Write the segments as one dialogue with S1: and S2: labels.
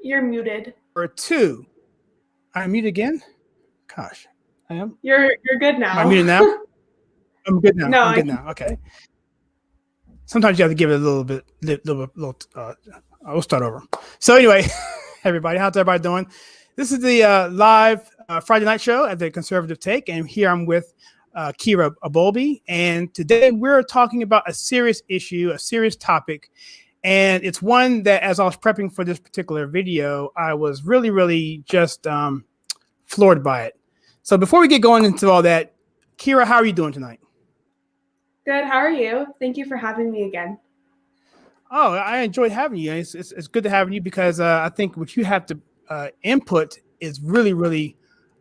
S1: You're muted.
S2: Or two. I'm muted again? Gosh, I am.
S1: You're good now.
S2: Am I muted now? I'm good now.
S1: No,
S2: I'm good now. Okay. Sometimes you have to give it a little bit. We'll start over. So anyway, everybody, how's everybody doing? This is the live Friday night show at the Conservative Take, and here I'm with Kyra Abolby, and today we're talking about a serious issue, a serious topic. And it's one that, as I was prepping for this particular video, I was really just floored by it. So before we get going into all that, Kyra, how are you doing tonight?
S1: Good. How are you? Thank you for having me again.
S2: Oh, I enjoyed having you. It's good to have you because I think what you have to input is really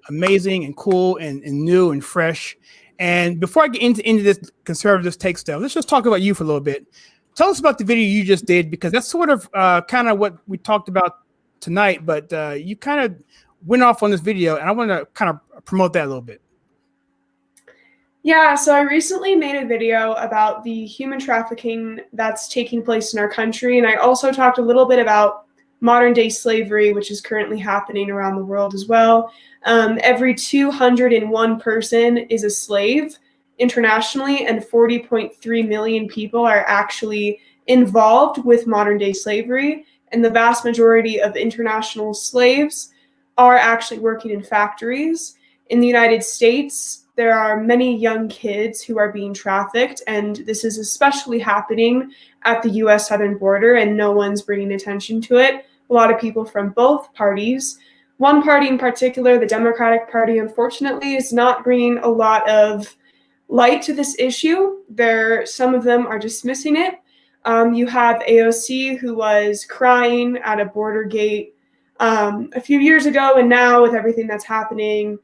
S2: amazing and cool and new and fresh. And before I get into this Conservative Take stuff, let's just talk about you for a little bit. Tell us about the video you just did, because that's sort of kind of what we talked about tonight, but you kind of went off on this video, and I want to kind of promote that a little bit.
S1: Yeah, so I recently made a video about the human trafficking that's taking place in our country, and I also talked a little bit about modern-day slavery, which is currently happening around the world as well. Every 201 person is a slave internationally, and 40.3 million people are actually involved with modern-day slavery, and the vast majority of international slaves are actually working in factories. In the United States, there are many young kids who are being trafficked, and this is especially happening at the U.S. southern border, and no one's bringing attention to it. A lot of people from both parties. One party in particular, the Democratic Party, unfortunately, is not bringing a lot of light to this issue. Some of them are dismissing it. You have AOC, who was crying at a border gate a few years ago, and now with everything that's happening,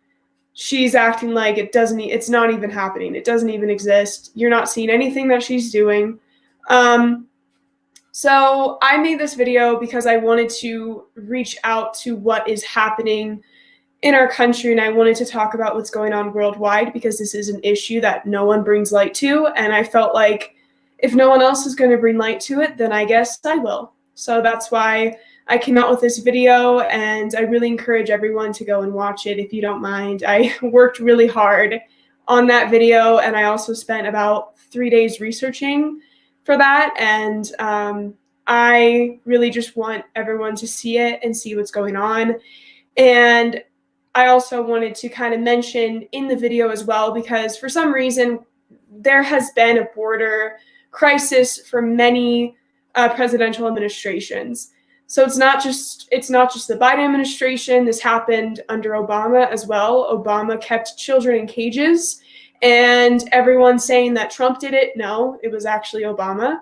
S1: she's acting like it's not even happening. It doesn't even exist. You're not seeing anything that she's doing. So I made this video because I wanted to reach out to what is happening in our country, and I wanted to talk about what's going on worldwide, because this is an issue that no one brings light to, and I felt like if no one else is going to bring light to it, then I guess I will. So that's why I came out with this video, and I really encourage everyone to go and watch it if you don't mind. I worked really hard on that video, and I also spent about 3 days researching for that, and I really just want everyone to see it and see what's going on. And I also wanted to kind of mention in the video as well, because for some reason there has been a border crisis for many presidential administrations. So it's not just the Biden administration. This happened under Obama as well. Obama kept children in cages, and everyone's saying that Trump did it. No, it was actually Obama.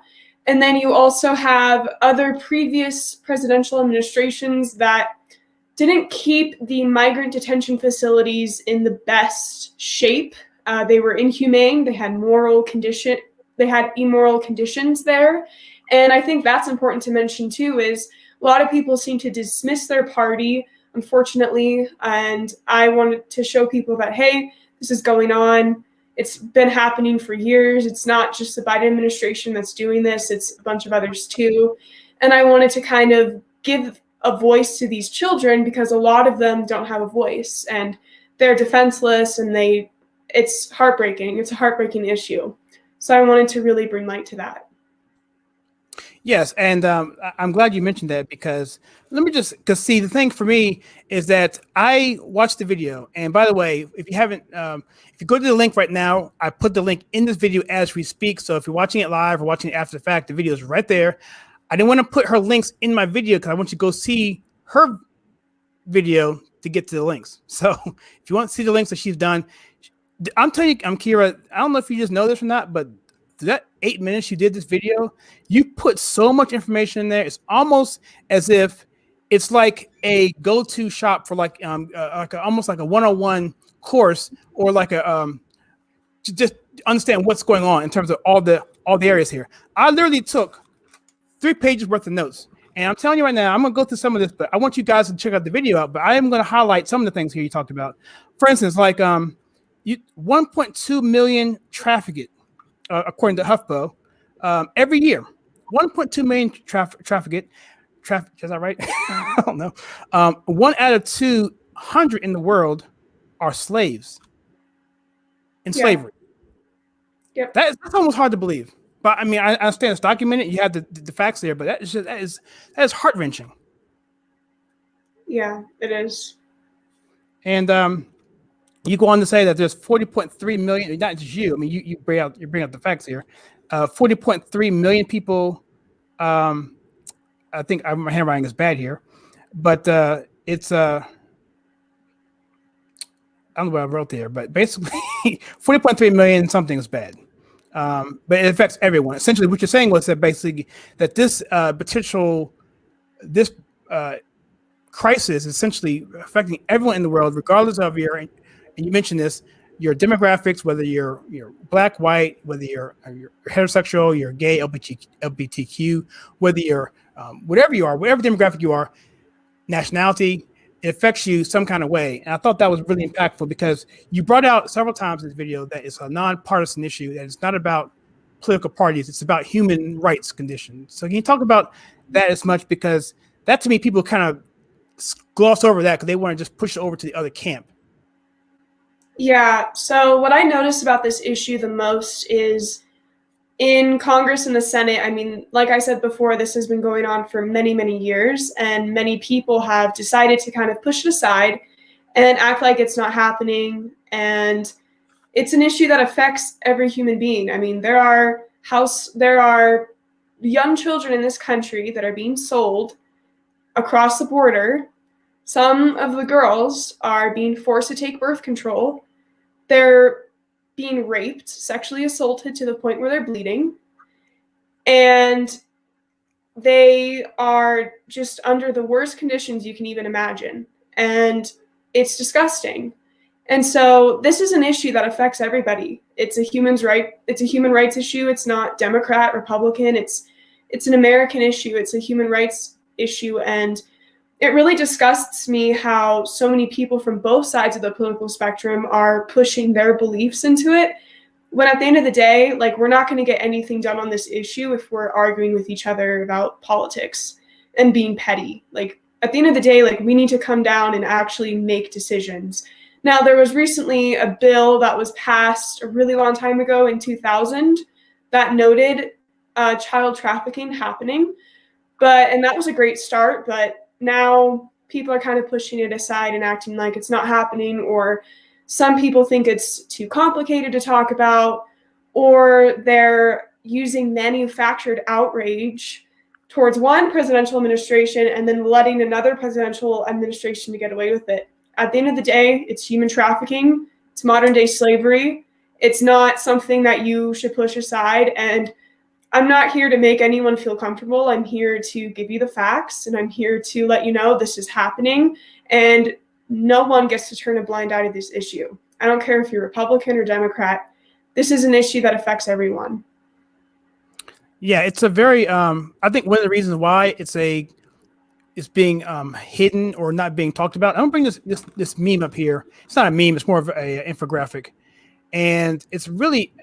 S1: And then you also have other previous presidential administrations that didn't keep the migrant detention facilities in the best shape. They were inhumane. They had immoral conditions there. And I think that's important to mention too, is a lot of people seem to dismiss their party, unfortunately. And I wanted to show people that, hey, this is going on. It's been happening for years. It's not just the Biden administration that's doing this. It's a bunch of others too. And I wanted to kind of give a voice to these children because a lot of them don't have a voice and they're defenseless, and it's heartbreaking. It's a heartbreaking issue. So I wanted to really bring light to that.
S2: Yes, and I'm glad you mentioned that, because see, the thing for me is that I watched the video, and by the way, if you haven't, if you go to the link right now, I put the link in this video as we speak. So if you're watching it live or watching it after the fact, the video is right there. I didn't want to put her links in my video because I want you to go see her video to get to the links. So if you want to see the links that she's done, I'm telling you, Kyra, I don't know if you just know this or not, but that 8 minutes you did this video, you put so much information in there. It's almost as if it's like a go-to shop for almost like a 101 course, or like a to just understand what's going on in terms of all the areas here. I literally took 3 pages worth of notes, and I'm telling you right now, I'm gonna go through some of this, but I want you guys to check out the video out. But I am gonna highlight some of the things here you talked about. For instance, like 1.2 million trafficked. According to HuffPo, every year, 1.2 million trafficked. Is that right? I don't know. 1 out of 200 in the world are slaves in slavery.
S1: Yep.
S2: That's almost hard to believe. But I mean, I understand it's documented. You have the facts there, but that is heart-wrenching.
S1: Yeah, it is.
S2: And you go on to say that there's 40.3 million, not just you. I mean, you bring out the facts here. 40.3 million people. I think my handwriting is bad here, but it's I don't know what I wrote there, but basically 40.3 million something is bad. But it affects everyone. Essentially, what you're saying was that basically that this crisis is essentially affecting everyone in the world, regardless of and you mentioned this, your demographics, whether you're black, white, whether you're heterosexual, you're gay, LGBTQ, whether you're whatever you are, whatever demographic you are, nationality, it affects you some kind of way. And I thought that was really impactful because you brought out several times in this video that it's a nonpartisan issue, that it's not about political parties, it's about human rights conditions. So can you talk about that as much? Because that, to me, people kind of gloss over that because they want to just push it over to the other camp.
S1: Yeah, so what I noticed about this issue the most is in Congress and the Senate. I mean, like I said before, this has been going on for many, many years, and many people have decided to kind of push it aside and act like it's not happening. And it's an issue that affects every human being. I mean, there are young children in this country that are being sold across the border. Some of the girls are being forced to take birth control. They're being raped, sexually assaulted to the point where they're bleeding. And they are just under the worst conditions you can even imagine. And it's disgusting. And so this is an issue that affects everybody. It's a human rights issue. It's not Democrat, Republican. It's an American issue. It's a human rights issue. And it really disgusts me how so many people from both sides of the political spectrum are pushing their beliefs into it, when at the end of the day, like, we're not going to get anything done on this issue if we're arguing with each other about politics and being petty. Like, at the end of the day, like, we need to come down and actually make decisions. Now, there was recently a bill that was passed a really long time ago in 2000 that noted child trafficking happening, and that was a great start, but now people are kind of pushing it aside and acting like it's not happening, or some people think it's too complicated to talk about, or they're using manufactured outrage towards one presidential administration and then letting another presidential administration to get away with it. At the end of the day, it's human trafficking. It's modern day slavery. It's not something that you should push aside. And I'm not here to make anyone feel comfortable. I'm here to give you the facts, and I'm here to let you know this is happening. And no one gets to turn a blind eye to this issue. I don't care if you're Republican or Democrat. This is an issue that affects everyone.
S2: Yeah, it's a very I think one of the reasons why it's being hidden or not being talked about. I'm gonna bring this meme up here. It's not a meme, it's more of a infographic. And it's really,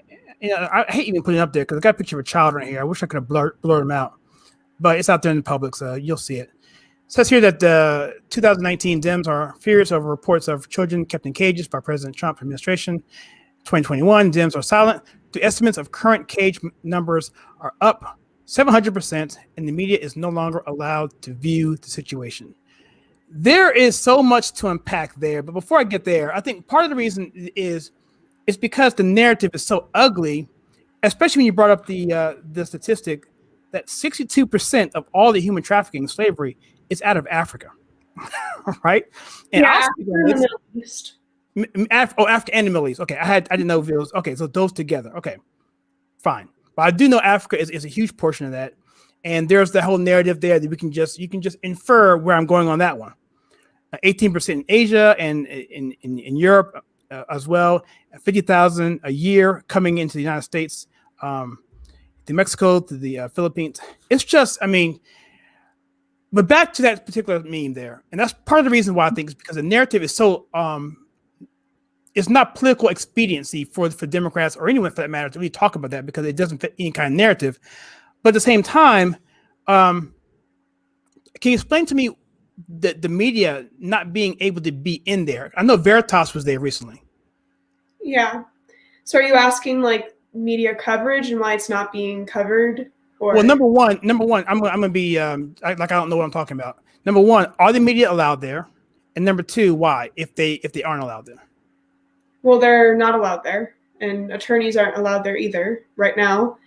S2: I hate even putting it up there because I got a picture of a child right here. I wish I could have blurred them out, but it's out there in the public, so you'll see it. It says here that the 2019 Dems are furious over reports of children kept in cages by President Trump administration. 2021 Dems are silent. The estimates of current cage numbers are up 700%, and the media is no longer allowed to view the situation. There is so much to unpack there, but before I get there, I think part of the reason is because the narrative is so ugly, especially when you brought up the statistic that 62% of all the human trafficking and slavery is out of Africa, right? And
S1: Africa and the Middle East.
S2: Africa and the Middle East. Okay, I didn't know if it was okay. So those together, okay, fine. But I do know Africa is a huge portion of that, and there's the whole narrative there that you can just infer where I'm going on that one. 18% in Asia and in Europe as well. 50,000 a year coming into the United States, to Mexico, to the Philippines. It's just, but back to that particular meme there, and that's part of the reason why I think is because the narrative is so it's not political expediency for Democrats or anyone for that matter to really talk about that because it doesn't fit any kind of narrative. But at the same time, can you explain to me the media not being able to be in there? I know Veritas was there recently.
S1: Yeah. So are you asking like media coverage and why it's not being covered? Or?
S2: Well, number one, I'm gonna be like I don't know what I'm talking about. Number one, are the media allowed there? And number two, why if they aren't allowed there?
S1: Well, they're not allowed there, and attorneys aren't allowed there either right now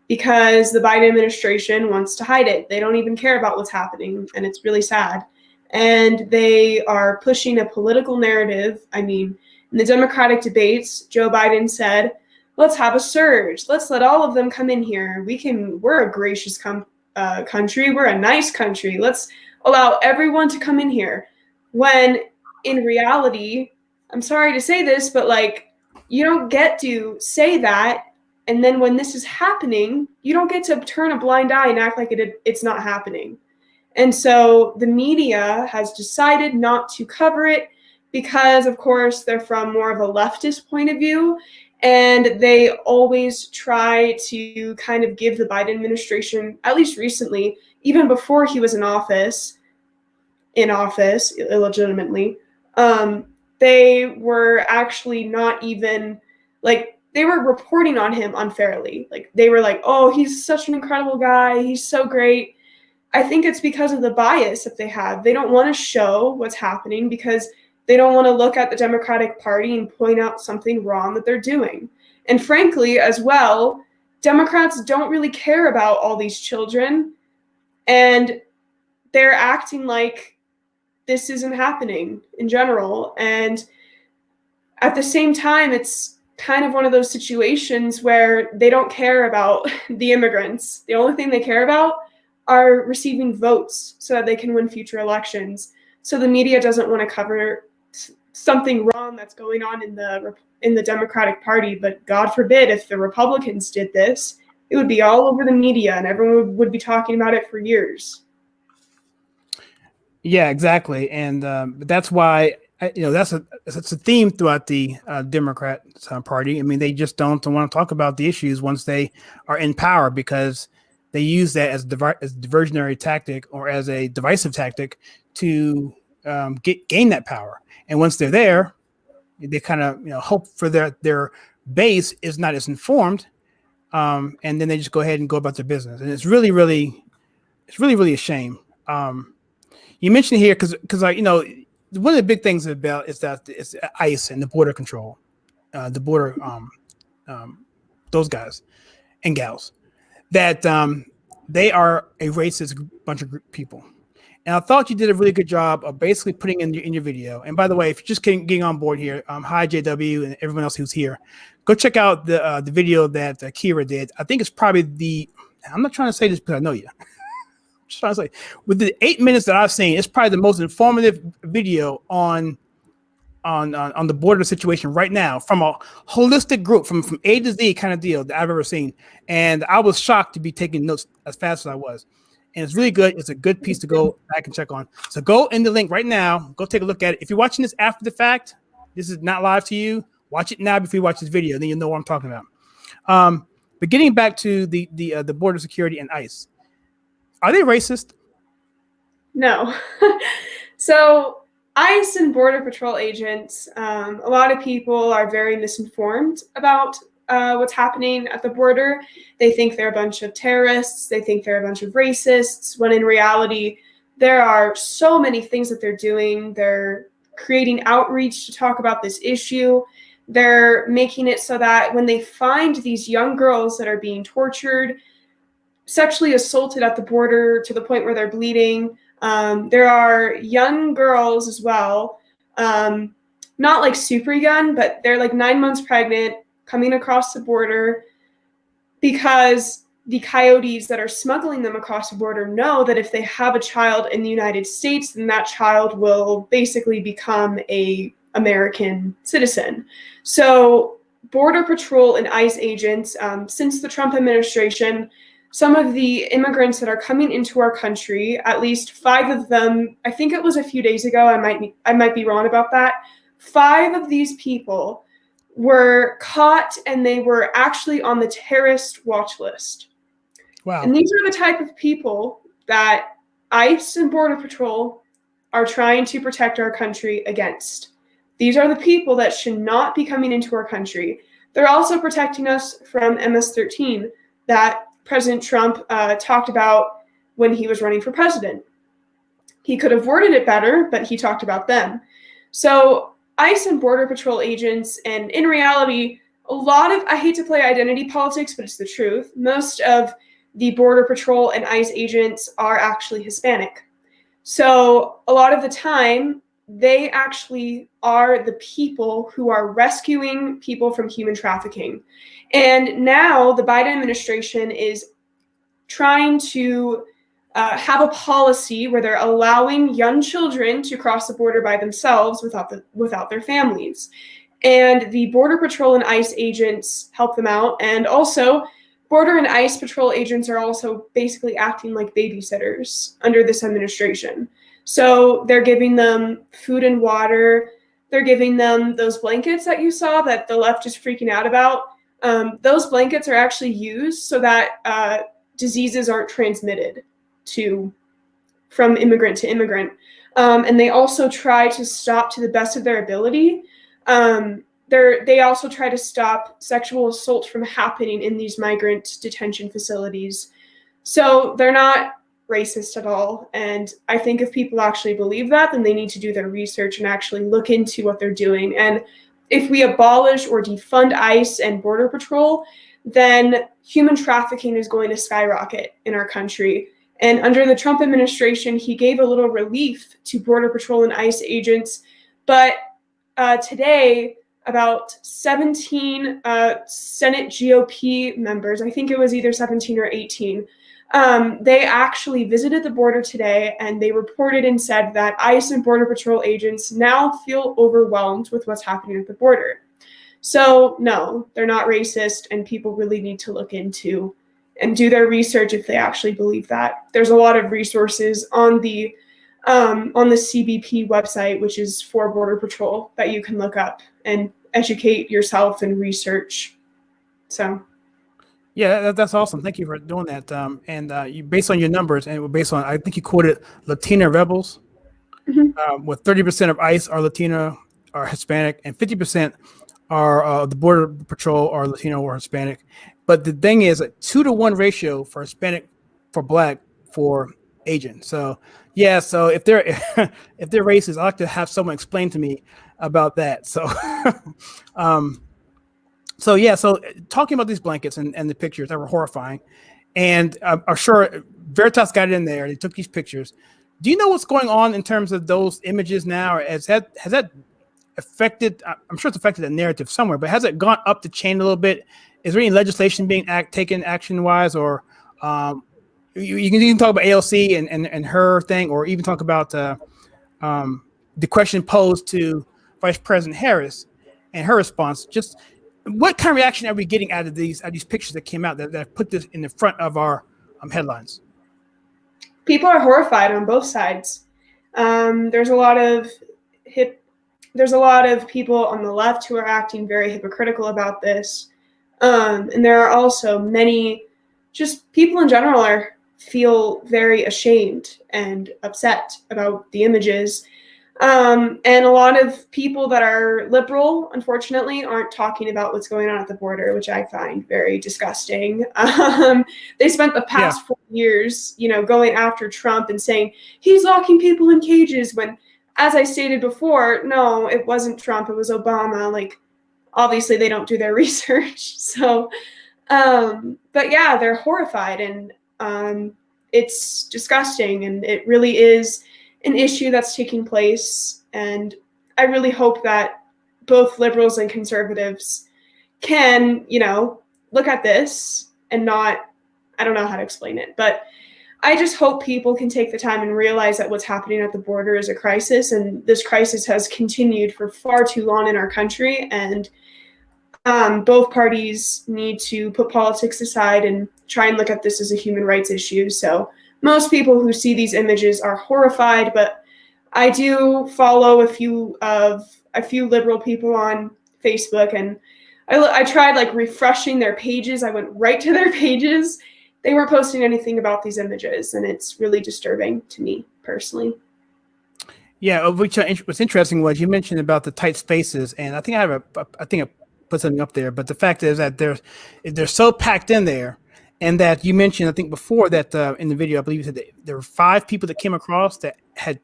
S1: because the Biden administration wants to hide it. They don't even care about what's happening, and it's really sad. And they are pushing a political narrative. In the Democratic debates, Joe Biden said, let's have a surge. Let's let all of them come in here. We're a gracious country. We're a nice country. Let's allow everyone to come in here. When in reality, I'm sorry to say this, but you don't get to say that. And then when this is happening, you don't get to turn a blind eye and act like it's not happening. And so the media has decided not to cover it because, of course, they're from more of a leftist point of view. And they always try to kind of give the Biden administration, at least recently, even before he was in office illegitimately, they were actually not even they were reporting on him unfairly. They were like, oh, he's such an incredible guy. He's so great. I think it's because of the bias that they have. They don't want to show what's happening because they don't want to look at the Democratic Party and point out something wrong that they're doing. And frankly, as well, Democrats don't really care about all these children, and they're acting like this isn't happening in general. And at the same time, it's kind of one of those situations where they don't care about the immigrants. The only thing they care about are receiving votes so that they can win future elections. So the media doesn't want to cover something wrong that's going on in the Democratic Party. But God forbid if the Republicans did this, it would be all over the media and everyone would be talking about it for years.
S2: Yeah, exactly, and that's why it's a theme throughout the Democrat Party. They just don't want to talk about the issues once they are in power because they use that as a diversionary tactic or as a divisive tactic to gain that power. And once they're there, they kind of hope for their base is not as informed, and then they just go ahead and go about their business. And it's really a shame. You mentioned here because one of the big things about is that it's ICE and the border control, the border those guys and gals, that they are a racist bunch of people. And I thought you did a really good job of basically putting in your video. And by the way, if you're just getting on board here, hi JW and everyone else who's here, go check out the video that Kyra did. I think it's probably I'm not trying to say this because I know you. I'm just trying to say, with the 8 minutes that I've seen, it's probably the most informative video on the border situation right now, from a holistic group, from A to Z kind of deal that I've ever seen. And I was shocked to be taking notes as fast as I was. And it's really good. It's a good piece to go back and check on. So go in the link right now. Go take a look at it. If you're watching this after the fact, this is not live to you. Watch it now before you watch this video. Then you'll know what I'm talking about. But getting back to the border security and ICE, are they racist?
S1: No. So ICE and Border Patrol agents, a lot of people are very misinformed about what's happening at the border. They think they're a bunch of terrorists. They think they're a bunch of racists, when in reality, there are so many things that they're doing. They're creating outreach to talk about this issue. They're making it so that when they find these young girls that are being tortured, sexually assaulted at the border to the point where they're bleeding, there are young girls as well, not like super young, but they're like 9 months pregnant, coming across the border because the coyotes that are smuggling them across the border know that if they have a child in the United States, then that child will basically become an American citizen. So Border Patrol and ICE agents, since the Trump administration, some of the immigrants that are coming into our country, at least 5 of them, I think it was a few days ago, I might be wrong about that, 5 of these people were caught and they were actually on the terrorist watch list.
S2: Wow.
S1: And these are the type of people that ICE and Border Patrol are trying to protect our country against. These are the people that should not be coming into our country. They're also protecting us from MS-13 that President Trump talked about when he was running for president. He could have worded it better, but he talked about them. So ICE and Border Patrol agents, and in reality, I hate to play identity politics, but it's the truth. Most of the Border Patrol and ICE agents are actually Hispanic. So a lot of the time, they actually are the people who are rescuing people from human trafficking. And now the Biden administration is trying to have a policy where they're allowing young children to cross the border by themselves without their families. And the Border Patrol and ICE agents help them out. And also, Border and ICE Patrol agents are also basically acting like babysitters under this administration. So they're giving them food and water. They're giving them those blankets that you saw that the left is freaking out about. Those blankets are actually used so that diseases aren't transmitted from immigrant to immigrant. And they also try to stop, to the best of their ability, they also try to stop sexual assault from happening in these migrant detention facilities. So they're not racist at all. And I think if people actually believe that, then they need to do their research and actually look into what they're doing. And if we abolish or defund ICE and Border Patrol, then human trafficking is going to skyrocket in our country. And under the Trump administration, he gave a little relief to Border Patrol and ICE agents. But today, about 17 Senate GOP members, I think it was either 17 or 18, they actually visited the border today, and they reported and said that ICE and Border Patrol agents now feel overwhelmed with what's happening at the border. So no, they're not racist, and people really need to look into and do their research if they actually believe that. There's a lot of resources on the CBP website, which is for Border Patrol, that you can look up and educate yourself and research. So.
S2: Yeah, that's awesome. Thank you for doing that. And you, based on your numbers, and based on, I think you quoted Latina rebels, with 30% of ICE are Latino or Hispanic, and 50% are the Border Patrol are Latino or Hispanic. But the thing is, a 2-to-1 ratio for Hispanic, for Black, for Asian. So yeah, so if they're if they're racist, I like to have someone explain to me about that. So So yeah, so talking about these blankets and the pictures that were horrifying, and I'm sure Veritas got it in there. They took these pictures. Do you know what's going on in terms of those images now? Or has that affected? I'm sure it's affected the narrative somewhere, but has it gone up the chain a little bit? Is there any legislation being taken action wise, or you can even talk about ALC and her thing, or even talk about the question posed to Vice President Harris and her response. Just what kind of reaction are we getting out of these pictures that came out that put this in the front of our headlines?
S1: People are horrified on both sides. There's a lot of people on the left who are acting very hypocritical about this, and there are also many just people in general feel very ashamed and upset about the images. And a lot of people that are liberal, unfortunately, aren't talking about what's going on at the border, which I find very disgusting. They spent the past 4 years, going after Trump and saying he's locking people in cages when, as I stated before, no, it wasn't Trump, it was Obama. Like, obviously they don't do their research. So, but yeah, they're horrified, and it's disgusting, and it really is an issue that's taking place. And I really hope that both liberals and conservatives can, look at this and not, I don't know how to explain it, but I just hope people can take the time and realize that what's happening at the border is a crisis, and this crisis has continued for far too long in our country, and both parties need to put politics aside and try and look at this as a human rights issue. So most people who see these images are horrified, but I do follow a few liberal people on Facebook, and I tried like refreshing their pages. I went right to their pages. They weren't posting anything about these images, and it's really disturbing to me personally.
S2: Yeah, what's interesting was you mentioned about the tight spaces, and I think I put something up there. But the fact is that they're so packed in there. And that you mentioned, I think before that in the video, I believe you said that there were 5 people that came across that had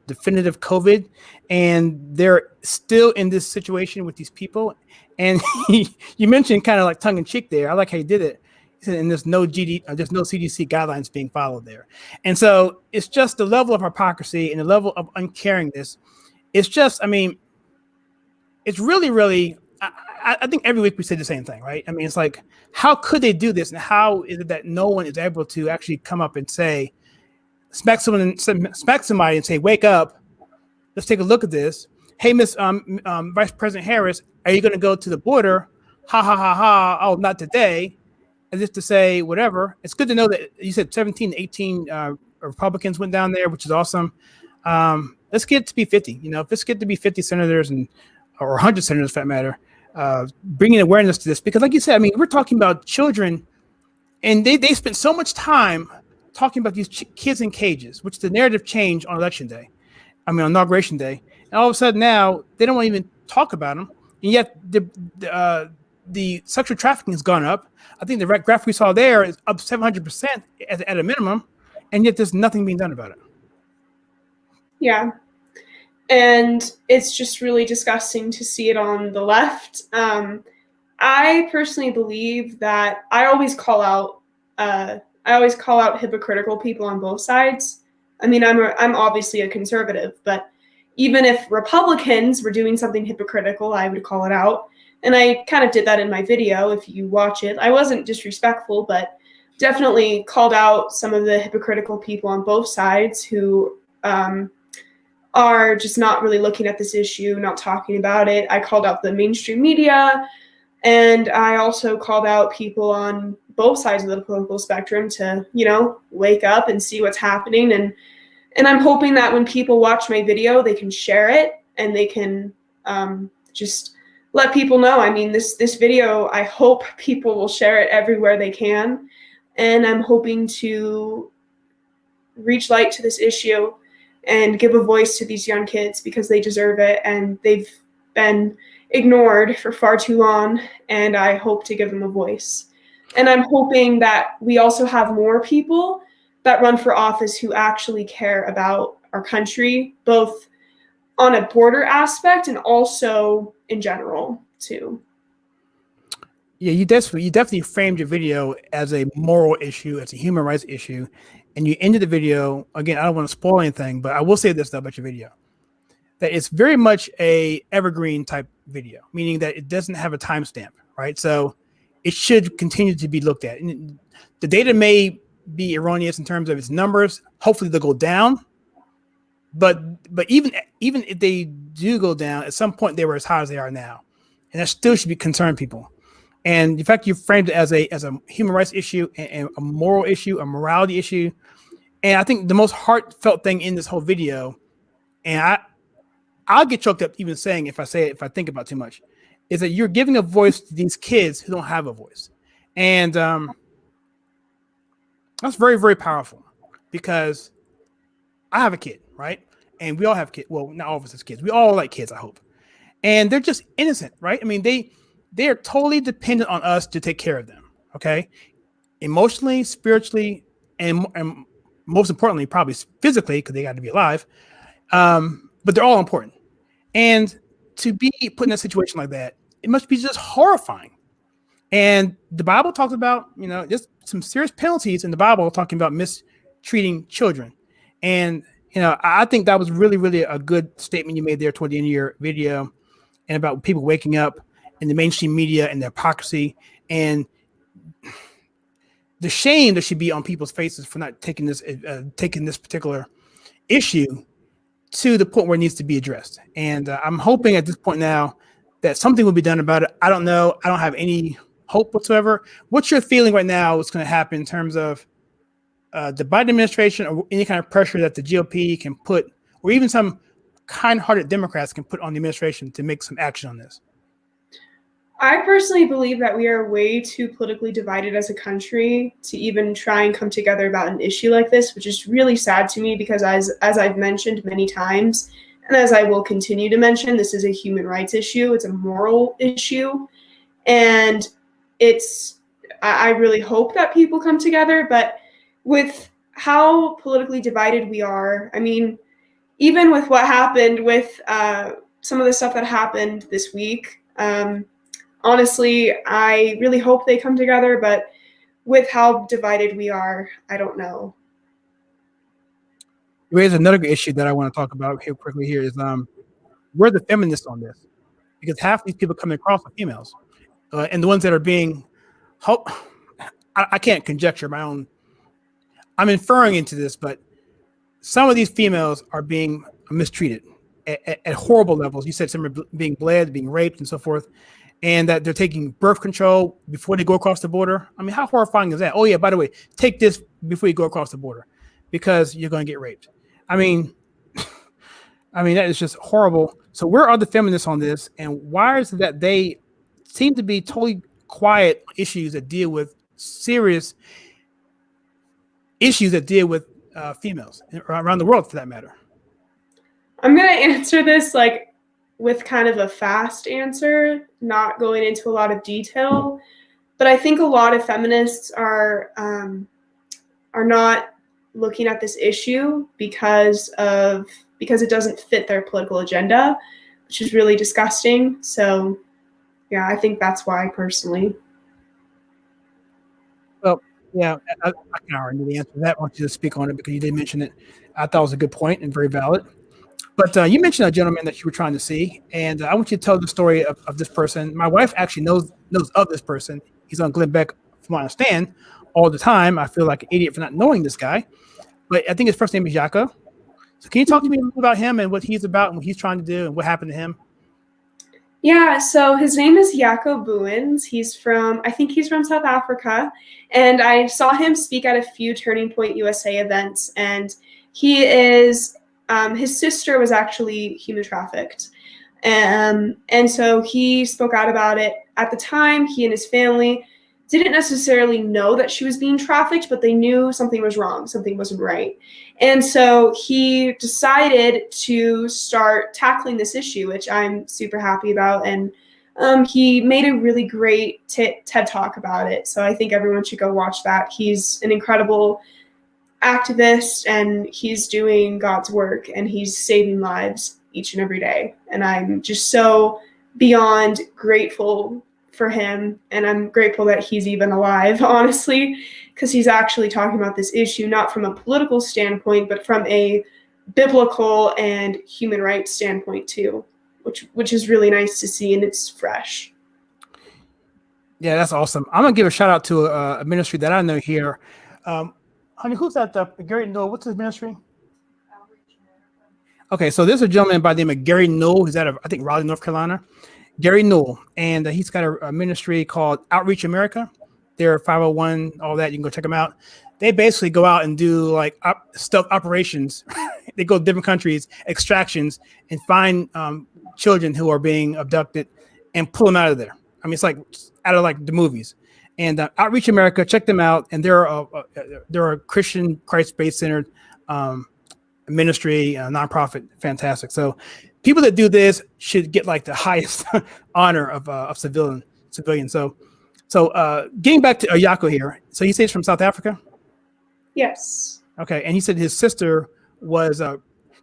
S2: definitive COVID, and they're still in this situation with these people. And you mentioned kind of like tongue in cheek there. I like how you did it. He said, and there's no CDC guidelines being followed there. And so it's just the level of hypocrisy and the level of uncaringness. It's just, I mean, it's really, really. I think every week we say the same thing, right? I mean, it's like, how could they do this? And how is it that no one is able to actually come up and say, smack somebody and say, wake up, let's take a look at this. Hey, Miss Vice President Harris, are you going to go to the border? Ha, ha, ha, ha. Oh, not today. And just to say whatever. It's good to know that you said 17 to 18 Republicans went down there, which is awesome. Let's get it to be 50. If it's get to be 50 senators or 100 senators, for that matter, bringing awareness to this, because like you said, I mean, we're talking about children, and they spent so much time talking about these kids in cages, which the narrative changed on election day. I mean, on inauguration day, and all of a sudden now they don't want to even talk about them, and yet the sexual trafficking has gone up. I think the graph we saw there is up 700% at a minimum, and yet there's nothing being done about it.
S1: Yeah. And it's just really disgusting to see it on the left. I personally believe that I always call out hypocritical people on both sides. I mean, I'm obviously a conservative, but even if Republicans were doing something hypocritical, I would call it out. And I kind of did that in my video. If you watch it, I wasn't disrespectful, but definitely called out some of the hypocritical people on both sides who are just not really looking at this issue, not talking about it. I called out the mainstream media, and I also called out people on both sides of the political spectrum to, wake up and see what's happening. And I'm hoping that when people watch my video, they can share it and they can just let people know. I mean, this video, I hope people will share it everywhere they can. And I'm hoping to reach light to this issue and give a voice to these young kids, because they deserve it, and they've been ignored for far too long, and I hope to give them a voice. And I'm hoping that we also have more people that run for office who actually care about our country, both on a border aspect and also in general too.
S2: Yeah, you definitely framed your video as a moral issue, as a human rights issue, and you ended the video again. I don't want to spoil anything, but I will say this though about your video, that it's very much a evergreen type video, meaning that it doesn't have a timestamp, right? So it should continue to be looked at. And the data may be erroneous in terms of its numbers. Hopefully they'll go down, but even if they do go down, at some point they were as high as they are now, and that still should be concern people. And the fact you framed it as a human rights issue and a moral issue, a morality issue, and I think the most heartfelt thing in this whole video, and I'll get choked up even saying if I think about too much, is that you're giving a voice to these kids who don't have a voice, and that's very, very powerful because I have a kid, right? And we all have kids. Well, not all of us as kids. We all like kids, I hope. And they're just innocent, right? I mean, they are totally dependent on us to take care of them, okay? Emotionally, spiritually, and most importantly, probably physically, because they got to be alive. But they're all important. And to be put in a situation like that, it must be just horrifying. And the Bible talks about, just some serious penalties in the Bible talking about mistreating children. And, I think that was really, really a good statement you made there toward the end of your video, and about people waking up in the mainstream media and the hypocrisy and the shame that should be on people's faces for not taking this particular issue to the point where it needs to be addressed. And I'm hoping at this point now that something will be done about it. I don't know. I don't have any hope whatsoever. What's your feeling right now? What's going to happen in terms of the Biden administration, or any kind of pressure that the GOP can put, or even some kind-hearted Democrats can put on the administration to make some action on this?
S1: I personally believe that we are way too politically divided as a country to even try and come together about an issue like this, which is really sad to me because as I've mentioned many times, and as I will continue to mention, this is a human rights issue. It's a moral issue. And I really hope that people come together, but with how politically divided we are, I mean, even with what happened with some of the stuff that happened this week, honestly, I really hope they come together, but with how divided we are, I don't know.
S2: You raise another issue that I want to talk about here quickly here is where are the feminists on this? Because half these people coming across are females. And the ones that are being, I can't conjecture my own, I'm inferring into this, but some of these females are being mistreated at horrible levels. You said some are being bled, being raped, and so forth, and that they're taking birth control before they go across the border. I mean, how horrifying is that? Oh yeah, by the way, take this before you go across the border because you're going to get raped. I mean, that is just horrible. So where are the feminists on this, and why is it that they seem to be totally quiet on issues that deal with serious issues that deal with females around the world, for that matter?
S1: I'm going to answer this with kind of a fast answer, not going into a lot of detail. But I think a lot of feminists are not looking at this issue because it doesn't fit their political agenda, which is really disgusting. So, yeah, I think that's why personally.
S2: Well, yeah, I can already know the answer to that. I want you to speak on it because you did mention it. I thought it was a good point and very valid. But you mentioned a gentleman that you were trying to see, and I want you to tell the story of this person. My wife actually knows of this person. He's on Glenn Beck, from what I understand, all the time. I feel like an idiot for not knowing this guy. But I think his first name is Jaco. So can you talk to me a little about him and what he's about and what he's trying to do and what happened to him?
S1: Yeah, so his name is Jaco Bouwens. I think he's from South Africa. And I saw him speak at a few Turning Point USA events. And he is, his sister was actually human trafficked. And so he spoke out about it. At the time, he and his family didn't necessarily know that she was being trafficked, but they knew something was wrong, something wasn't right. And so he decided to start tackling this issue, which I'm super happy about. And he made a really great TED Talk about it. So I think everyone should go watch that. He's an incredible activist, and he's doing God's work, and he's saving lives each and every day. And I'm just so beyond grateful for him, and I'm grateful that he's even alive, honestly, because he's actually talking about this issue not from a political standpoint, but from a biblical and human rights standpoint too, which is really nice to see, and it's fresh.
S2: Yeah, that's awesome. I'm gonna give a shout out to a ministry that I know here. Honey, who's that? Gary Noel. What's his ministry? Okay, so there's a gentleman by the name of Gary Noel. He's out of, I think, Raleigh, North Carolina. Gary Noel, and he's got a ministry called Outreach America. They're 501, all that. You can go check them out. They basically go out and do like stealth operations. They go to different countries, extractions, and find children who are being abducted and pull them out of there. I mean, it's like out of like the movies. And Outreach America, check them out. And they're a Christian, Christ-based centered ministry, nonprofit, fantastic. So people that do this should get like the highest honor of civilian. So getting back to Ayako here. So he says from South Africa.
S1: Yes.
S2: Okay, and he said his sister was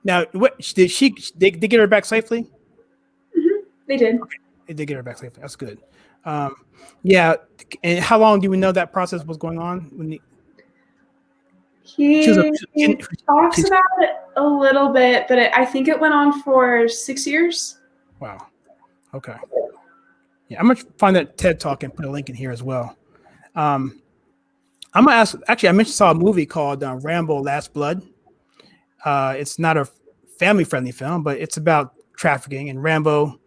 S2: now. What did they get her back safely?
S1: Mm-hmm. They did.
S2: Okay. They did get her back safely. That's good. Yeah. And how long do we know that process was going on? When
S1: he talks about it a little bit, but I think it went on for 6 years.
S2: Wow. Okay. Yeah, I'm gonna find that TED Talk and put a link in here as well. I'm gonna ask. Actually, I saw a movie called Rambo: Last Blood. It's not a family-friendly film, but it's about trafficking, and Rambo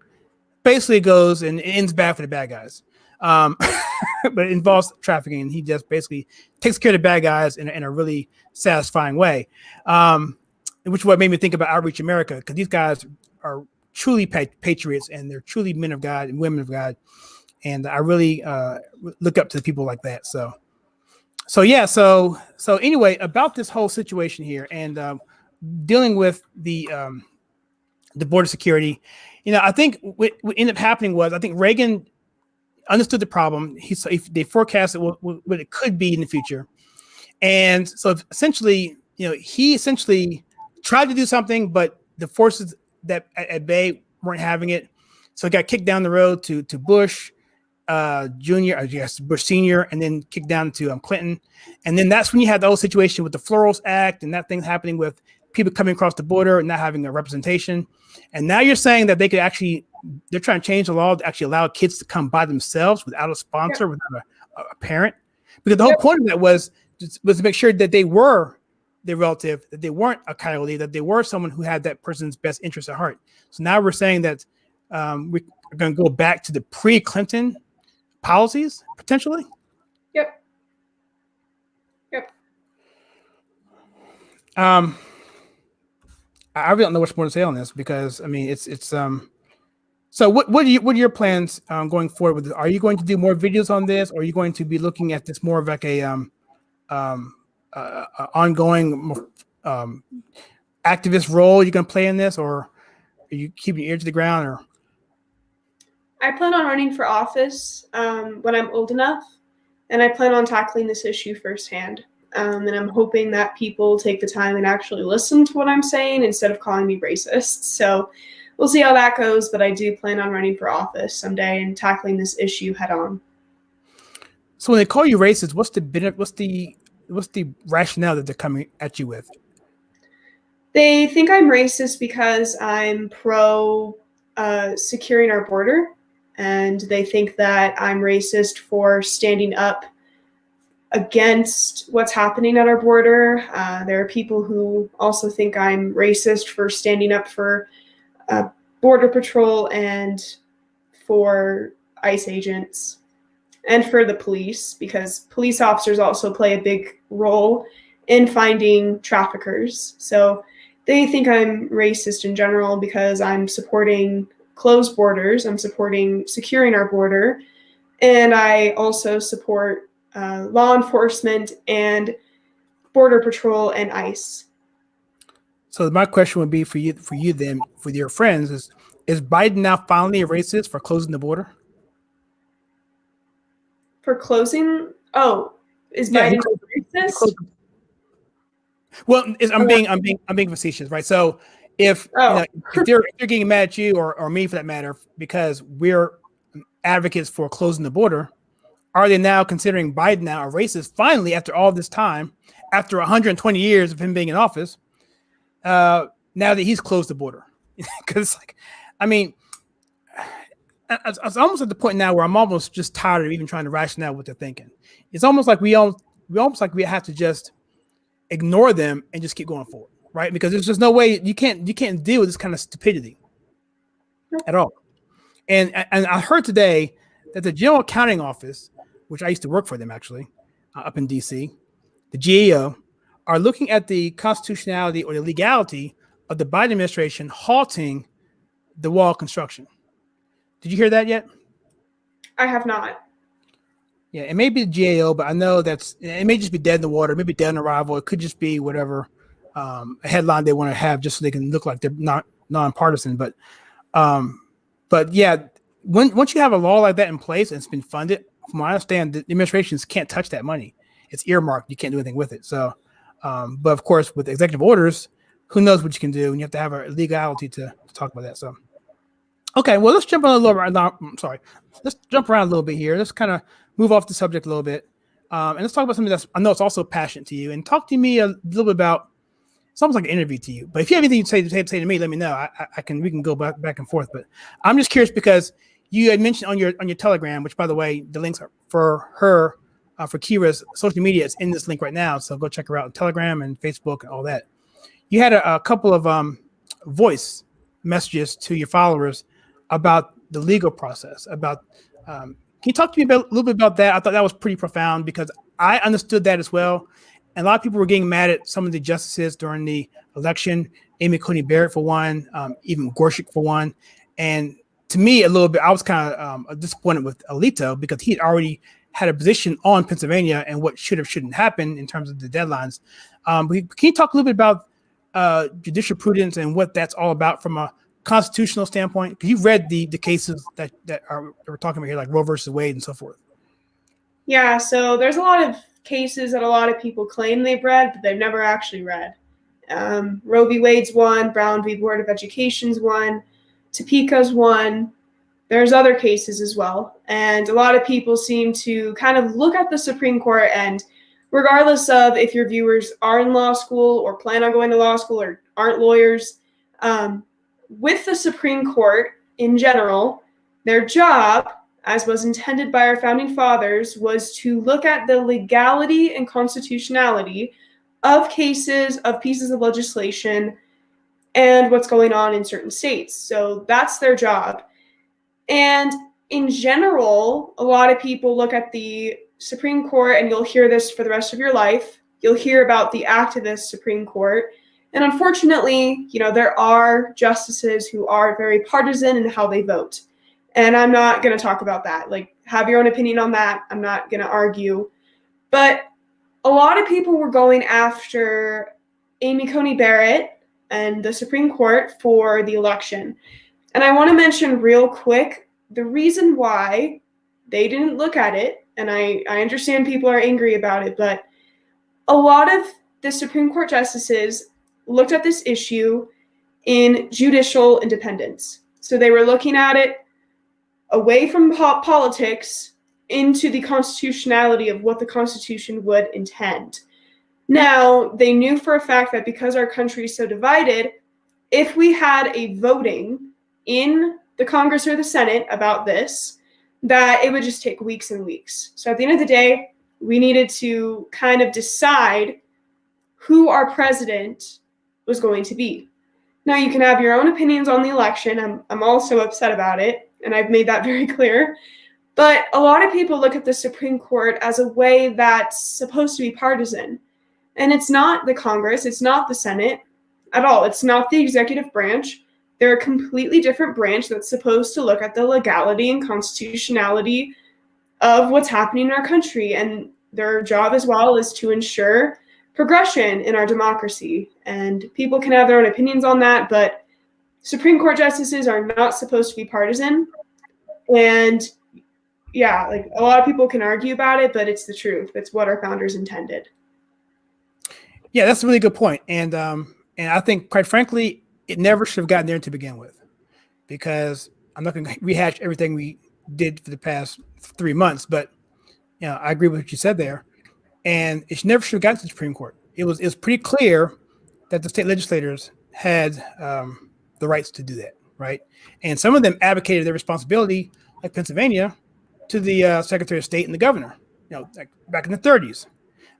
S2: basically goes and it ends bad for the bad guys. But it involves trafficking, and he just basically takes care of the bad guys in a really satisfying way. Which is what made me think about Outreach America, because these guys are truly patriots, and they're truly men of God and women of God, and I really look up to the people like that. So anyway, about this whole situation here, and dealing with the border security, I think what ended up happening was, I think Reagan understood the problem. They forecasted what it could be in the future, and so essentially, he essentially tried to do something, but the forces that at bay weren't having it, so it got kicked down the road to Bush Jr., I guess Bush Sr., and then kicked down to Clinton, and then that's when you had the whole situation with the Florals Act and that thing happening with people coming across the border and not having a representation. And now you're saying that they're trying to change the law to actually allow kids to come by themselves without a sponsor, without a parent, because the whole point of that was to make sure that they were their relative, that they weren't a coyote, that they were someone who had that person's best interest at heart. So now we're saying that we're going to go back to the pre-Clinton policies, potentially.
S1: Yep.
S2: I really don't know much more to say on this, because I mean it's so what are your plans going forward with this? Are you going to do more videos on this, or are you going to be looking at this more of like a ongoing activist role you're going to play in this, or are you keeping your ear to the ground? Or
S1: I plan on running for office when I'm old enough, and I plan on tackling this issue firsthand. And I'm hoping that people take the time and actually listen to what I'm saying instead of calling me racist. So we'll see how that goes, but I do plan on running for office someday and tackling this issue head on.
S2: So when they call you racist, what's the rationale that they're coming at you with?
S1: They think I'm racist because I'm pro securing our border, and they think that I'm racist for standing up against what's happening at our border. There are people who also think I'm racist for standing up for Border Patrol and for ICE agents and for the police, because police officers also play a big role in finding traffickers. So they think I'm racist in general because I'm supporting closed borders, I'm supporting securing our border, and I also support law enforcement and Border Patrol and ICE.
S2: So my question would be for you then, for your friends, is Biden now finally a racist for closing the border?
S1: For closing? Oh, is Biden racist?
S2: Well, I'm being facetious, right? So if they're getting mad at you or me for that matter, because we're advocates for closing the border, are they now considering Biden now a racist? Finally, after all this time, after 120 years of him being in office, now that he's closed the border, because like, I mean, it's almost at the point now where I'm almost just tired of even trying to rationale what they're thinking. It's almost like we have to just ignore them and just keep going forward, right? Because there's just no way you can't deal with this kind of stupidity at all. And I heard today that the General Accounting Office, which I used to work for them actually, up in DC, the GAO, are looking at the constitutionality or the legality of the Biden administration halting the wall construction. Did you hear that yet?
S1: I have not.
S2: Yeah, it may be the GAO, but I know it may just be dead in the water, maybe dead on arrival. It could just be whatever a headline they want to have just so they can look like they're not nonpartisan. But yeah, once you have a law like that in place and it's been funded, from what I understand, the administrations can't touch that money. It's earmarked. You can't do anything with it. So, but of course, with executive orders, who knows what you can do, and you have to have a legality to talk about that. So, okay, well, let's jump on a little right now. Let's jump around a little bit here. Let's kind of move off the subject a little bit, and let's talk about something that's I know it's also passionate to you. And talk to me a little bit about. It's almost like an interview to you. But if you have anything to say to me, let me know. We can go back and forth. But I'm just curious because you had mentioned on your Telegram, which by the way, the links are for her. For Kyra's social media, it's in this link right now. So go check her out on Telegram and Facebook and all that. You had a couple of voice messages to your followers about the legal process. Can you talk to me a little bit about that? I thought that was pretty profound because I understood that as well. And a lot of people were getting mad at some of the justices during the election. Amy Coney Barrett for one, even Gorsuch for one. And to me, a little bit, I was kind of disappointed with Alito because he had already had a position on Pennsylvania and what shouldn't happen in terms of the deadlines. Can you talk a little bit about judicial prudence and what that's all about from a constitutional standpoint? Because you've read the cases that we're talking about here, like Roe versus Wade and so forth.
S1: Yeah, so there's a lot of cases that a lot of people claim they've read, but they've never actually read. Roe v. Wade's one, Brown v. Board of Education's one, Topeka's one. There's other cases as well. And a lot of people seem to kind of look at the Supreme Court and regardless of if your viewers are in law school or plan on going to law school or aren't lawyers, with the Supreme Court in general, their job, as was intended by our founding fathers, was to look at the legality and constitutionality of cases, of pieces of legislation, and what's going on in certain states. So that's their job. And in general, a lot of people look at the Supreme Court, and you'll hear this for the rest of your life. You'll hear about the activist Supreme Court. And unfortunately, there are justices who are very partisan in how they vote. And I'm not going to talk about that. Like, have your own opinion on that. I'm not going to argue. But a lot of people were going after Amy Coney Barrett and the Supreme Court for the election. And I want to mention real quick the reason why they didn't look at it. And I understand people are angry about it, but a lot of the Supreme Court justices looked at this issue in judicial independence. So they were looking at it away from politics into the constitutionality of what the Constitution would intend. Now, they knew for a fact that because our country is so divided, if we had a voting in the Congress or the Senate about this, that it would just take weeks and weeks. So at the end of the day, we needed to kind of decide who our president was going to be. Now, you can have your own opinions on the election. I'm also upset about it, and I've made that very clear. But a lot of people look at the Supreme Court as a way that's supposed to be partisan. And it's not the Congress, it's not the Senate at all. It's not the executive branch. They're a completely different branch that's supposed to look at the legality and constitutionality of what's happening in our country. And their job as well is to ensure progression in our democracy. And people can have their own opinions on that, but Supreme Court justices are not supposed to be partisan. And yeah, like a lot of people can argue about it, but it's the truth. It's what our founders intended.
S2: Yeah, that's a really good point. And I think, quite frankly, it never should have gotten there to begin with, because I'm not going to rehash everything we did for the past 3 months. But I agree with what you said there, and it never should have gotten to the Supreme Court. It was pretty clear that the state legislators had the rights to do that, right? And some of them advocated their responsibility, like Pennsylvania, to the Secretary of State and the governor, like back in the 30s.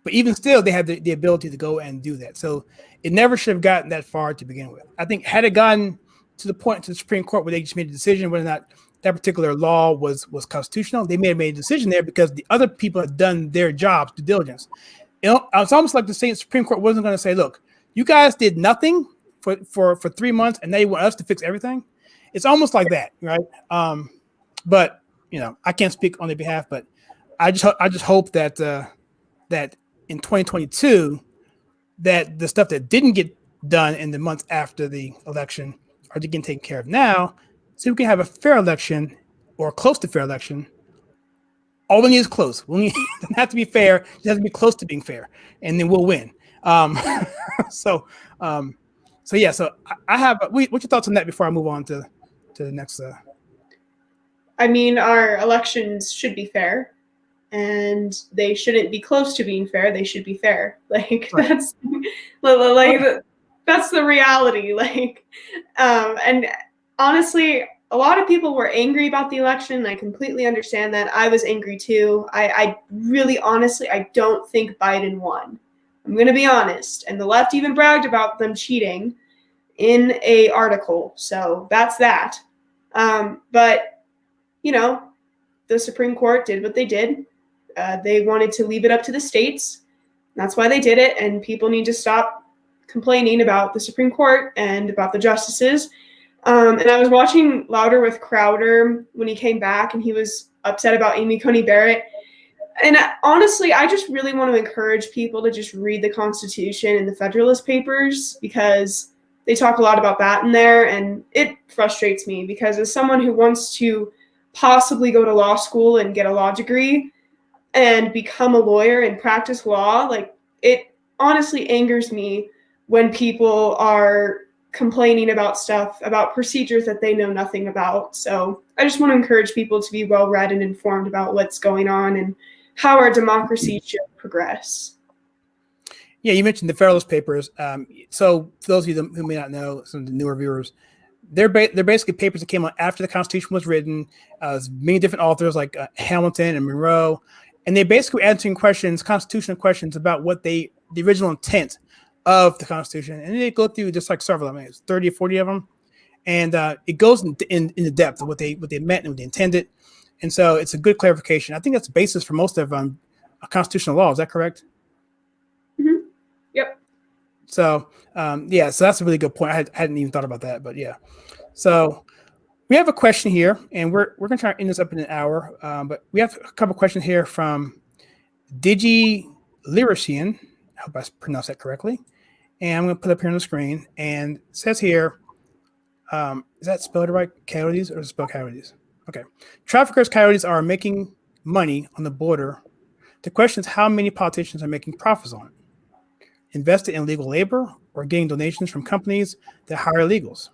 S2: But even still, they had the ability to go and do that. So it never should have gotten that far to begin with. I think had it gotten to the point to the Supreme Court where they just made a decision whether or not that particular law was constitutional, they may have made a decision there because the other people had done their jobs, due diligence. It's almost like the Supreme Court wasn't going to say, look, you guys did nothing for 3 months and now you want us to fix everything. It's almost like that, right? But I can't speak on their behalf, but I just hope that that in 2022 that the stuff that didn't get done in the months after the election are getting taken care of now, so we can have a fair election or close to fair election. All we need is close. We don't have to be fair. It has to be close to being fair, and then we'll win. So yeah. So I have. What's your thoughts on that before I move on to the next?
S1: I mean, our elections should be fair, and they shouldn't be close to being fair. They should be fair. Like right. That's the reality. And honestly, a lot of people were angry about the election. And I completely understand that. I was angry too. I really, honestly, I don't think Biden won. I'm going to be honest. And the left even bragged about them cheating in a article. So that's that. But the Supreme Court did what they did. They wanted to leave it up to the states. That's why they did it. And people need to stop complaining about the Supreme Court and about the justices. And I was watching Louder with Crowder when he came back, and he was upset about Amy Coney Barrett. And honestly, I just really want to encourage people to just read the Constitution and the Federalist Papers, because they talk a lot about that in there. And it frustrates me because as someone who wants to possibly go to law school and get a law degree and become a lawyer and practice law, it honestly angers me when people are complaining about stuff, about procedures that they know nothing about. So I just want to encourage people to be well-read and informed about what's going on and how our democracy should progress.
S2: Yeah, you mentioned the Federalist Papers. So for those of you who may not know, some of the newer viewers, they're basically papers that came out after the Constitution was written. Many different authors like Hamilton and Monroe, and they basically answering constitutional questions about what the original intent of the Constitution, and they go through just like several, 30 or 40 of them, and it goes in the depth of what they meant and what they intended, and so it's a good clarification. I think that's the basis for most of constitutional law. Is that correct?
S1: Mm-hmm. Yep.
S2: So so that's a really good point. I hadn't even thought about that, but yeah. So we have a question here, and we're gonna try to end this up in an hour, but we have a couple questions here from Digi Lyrician. I hope I pronounced that correctly. And I'm going to put it up here on the screen. And it says here, is that spelled right? Coyotes, or is it spelled coyotes? Okay. Traffickers, coyotes are making money on the border. The question is, how many politicians are making profits on it? Invested in illegal labor or getting donations from companies that hire illegals?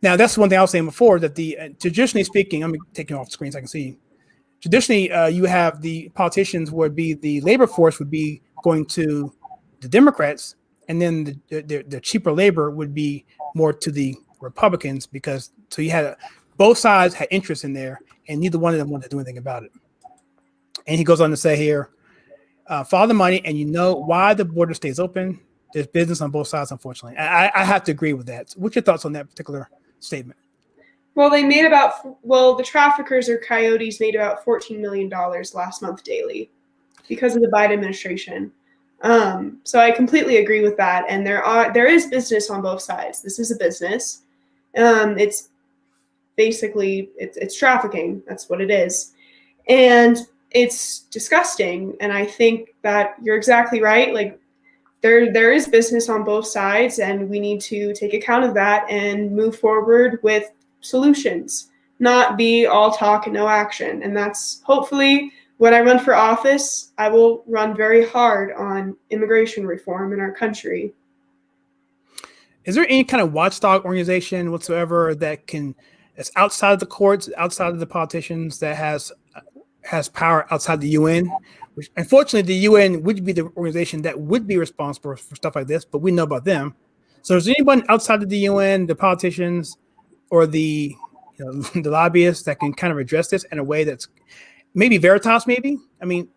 S2: Now, that's one thing I was saying before, that traditionally speaking, I'm taking off the screen so I can see. Traditionally, you have the politicians would be, the labor force would be going to the Democrats, and then the cheaper labor would be more to the Republicans, because so you had both sides had interest in there, and neither one of them wanted to do anything about it. And he goes on to say here, follow the money, and you know why the border stays open. There's business on both sides, unfortunately. I have to agree with that. What's your thoughts on that particular statement?
S1: Well, the traffickers or coyotes made about $14 million last month daily because of the Biden administration. So I completely agree with that. And there is business on both sides. This is a business. It's basically, it's trafficking. That's what it is. And it's disgusting. And I think that you're exactly right. There is business on both sides, and we need to take account of that and move forward with solutions, not be all talk and no action. And that's hopefully, when I run for office, I will run very hard on immigration reform in our country.
S2: Is there any kind of watchdog organization whatsoever that it's outside of the courts, outside of the politicians, that has power outside the UN. Which, unfortunately, the UN would be the organization that would be responsible for stuff like this, but we know about them. So, is there anyone outside of the UN, the politicians, or the the lobbyists that can kind of address this in a way that's maybe Veritas? Maybe, I mean,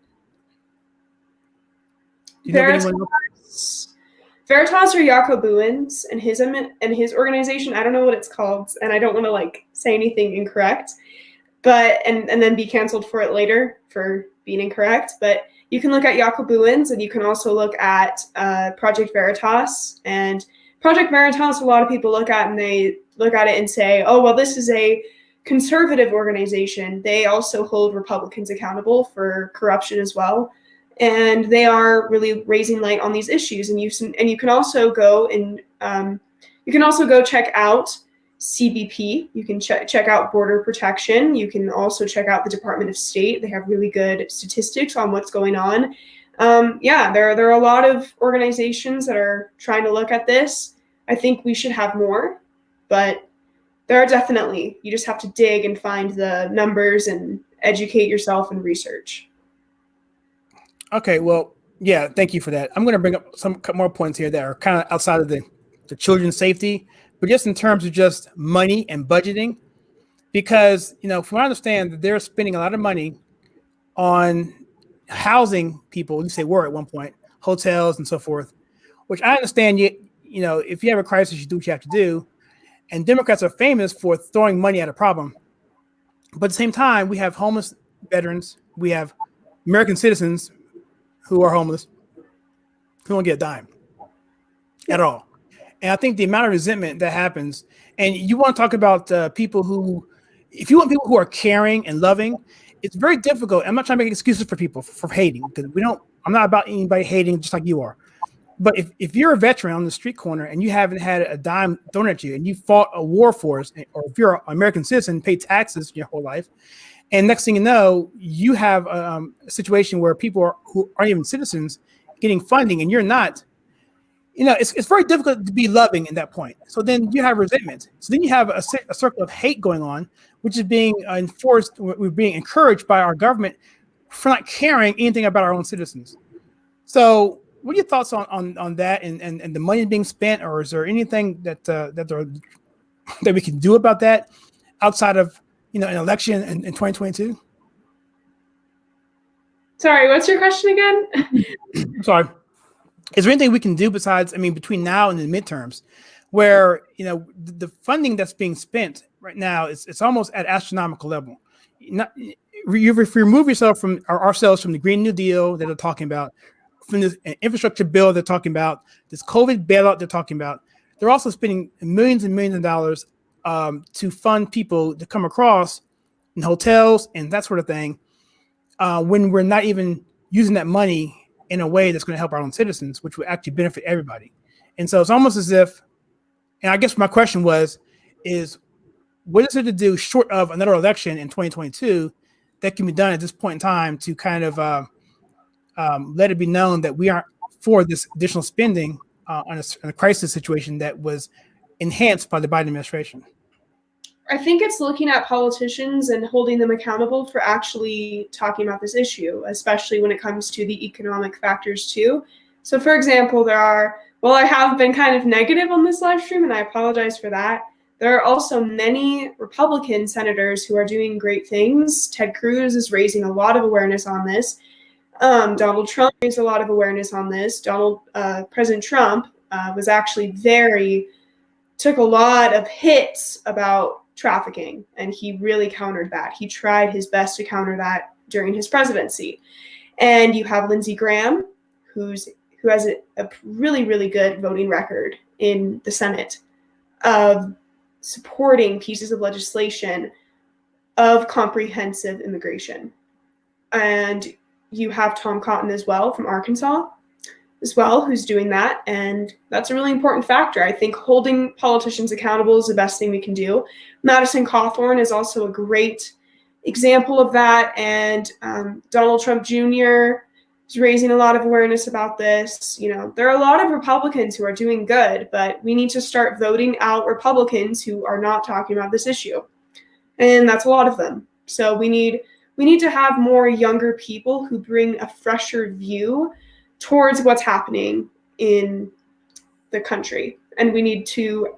S2: do you know of anyone else?
S1: Veritas or Jaco Buins and his organization. I don't know what it's called, and I don't want to like say anything incorrect, but and then be canceled for it later for being incorrect. But you can look at Jaco Buins, and you can also look at Project Veritas. And Project Veritas, a lot of people look at, and they look at it and say, oh, well, this is a conservative organization. They also hold Republicans accountable for corruption as well. And they are really raising light on these issues. And you can also go and check out CBP. You can check out Border Protection. You can also check out the Department of State. They have really good statistics on what's going on. There are a lot of organizations that are trying to look at this. I think we should have more, but there are definitely, you just have to dig and find the numbers and educate yourself and research.
S2: Okay, well, yeah, thank you for that. I'm going to bring up some more points here that are kind of outside of the children's safety, but just in terms of just money and budgeting, because, from what I understand, they're spending a lot of money on housing people. You say were at one point, hotels and so forth, which I understand. If you have a crisis, you do what you have to do. And Democrats are famous for throwing money at a problem. But at the same time, we have homeless veterans. We have American citizens who are homeless, who don't get a dime at all. And I think the amount of resentment that happens, and you want to talk about people who, if you want people who are caring and loving, it's very difficult. I'm not trying to make excuses for people for hating, because I'm not about anybody hating just like you are. But if you're a veteran on the street corner and you haven't had a dime thrown at you and you fought a war for us, or if you're an American citizen, paid taxes your whole life, and next thing you know, you have a situation where people who aren't even citizens getting funding and you're not, it's very difficult to be loving in that point. So then you have resentment. So then you have a circle of hate going on, which is being enforced. We're being encouraged by our government for not caring anything about our own citizens. So what are your thoughts on that and the money being spent, or is there anything that we can do about that outside of an election in 2022?
S1: Sorry, what's your question again?
S2: Sorry. Is there anything we can do besides, between now and the midterms, where the funding that's being spent right now it's almost at astronomical level? You remove yourself from ourselves from the Green New Deal that they're talking about, from this infrastructure bill they're talking about, this COVID bailout they're talking about. They're also spending millions and millions of dollars to fund people to come across in hotels and that sort of thing, when we're not even using that money in a way that's going to help our own citizens, which would actually benefit everybody. And so it's almost as if, and I guess my question is what is there to do short of another election in 2022 that can be done at this point in time to kind of let it be known that we aren't for this additional spending on a crisis situation that was enhanced by the Biden administration?
S1: I think it's looking at politicians and holding them accountable for actually talking about this issue, especially when it comes to the economic factors too. So for example, I have been kind of negative on this live stream, and I apologize for that. There are also many Republican senators who are doing great things. Ted Cruz is raising a lot of awareness on this. Donald Trump raised a lot of awareness on this. President Trump was actually took a lot of hits about trafficking, and he really countered that. He tried his best to counter that during his presidency. And you have Lindsey Graham, who has a really, really good voting record in the Senate of supporting pieces of legislation of comprehensive immigration. And you have Tom Cotton as well from Arkansas as well, who's doing that. And that's a really important factor. I think holding politicians accountable is the best thing we can do. Madison Cawthorn is also a great example of that. And Donald Trump Jr. is raising a lot of awareness about this. There are a lot of Republicans who are doing good, but we need to start voting out Republicans who are not talking about this issue. and that's a lot of them. So we need to have more younger people who bring a fresher view towards what's happening in the country, and we need to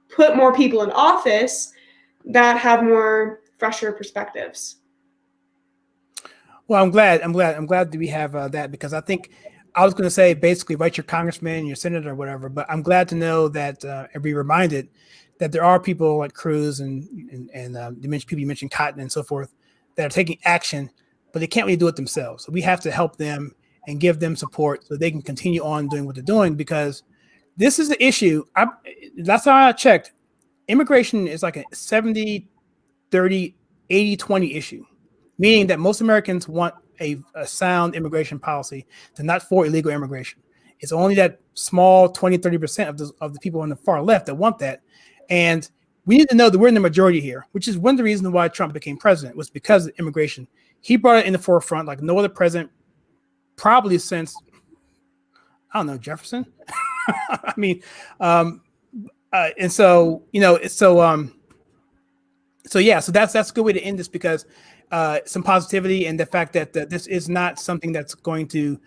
S1: put more people in office that have more fresher perspectives.
S2: Well, I'm glad that we have that, because I think I was going to say basically write your congressman, your senator, or whatever. But I'm glad to know that and be reminded that there are people like Cruz and you mentioned Cotton and so forth that are taking action, but they can't really do it themselves. So we have to help them and give them support so they can continue on doing what they're doing, because this is the issue. Last time I checked, immigration is like a 70, 30, 80, 20 issue, meaning that most Americans want a sound immigration policy. They're not for illegal immigration. It's only that small 20, 30% of the people on the far left that want that. And we need to know that we're in the majority here, which is one of the reasons why Trump became president, was because of immigration. He brought it in the forefront like no other president, probably since, I don't know, Jefferson. I mean, and so, so yeah, so that's a good way to end this, because some positivity and the fact that this is not something that's going to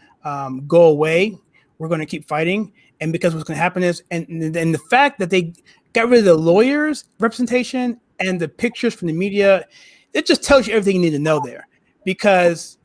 S2: go away. We're going to keep fighting, and because what's going to happen is, and the fact that they got rid of the lawyers' representation and the pictures from the media, it just tells you everything you need to know there. Because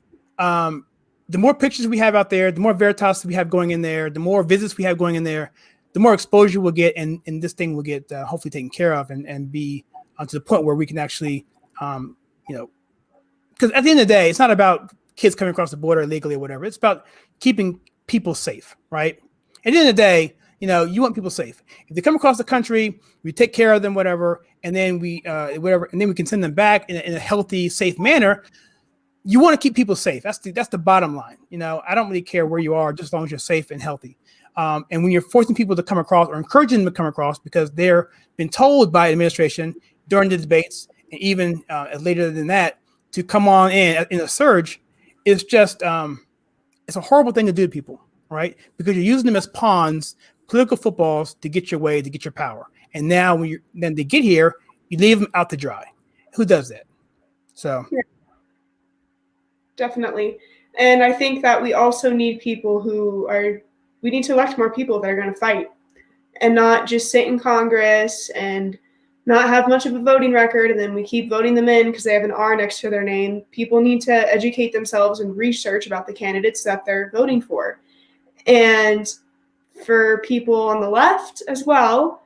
S2: the more pictures we have out there, the more Veritas we have going in there, the more visits we have going in there, the more exposure we'll get, and this thing will get hopefully taken care of and be to the point where we can actually, because at the end of the day, it's not about kids coming across the border illegally or whatever. It's about keeping people safe, right? At the end of the day, you want people safe. If they come across the country, we take care of them, whatever, and then we can send them back in a healthy, safe manner. You want to keep people safe. That's the bottom line. I don't really care where you are, just as long as you're safe and healthy. And when you're forcing people to come across or encouraging them to come across because they're been told by the administration during the debates and even later than that to come on in a surge, is just it's a horrible thing to do to people, right? Because you're using them as pawns, political footballs, to get your way, to get your power. And now then they get here, you leave them out to dry. Who does that? So.
S1: Yeah. Definitely. And I think that we also need people we need to elect more people that are going to fight and not just sit in Congress and not have much of a voting record, and then we keep voting them in because they have an R next to their name. People need to educate themselves and research about the candidates that they're voting for. And for people on the left as well,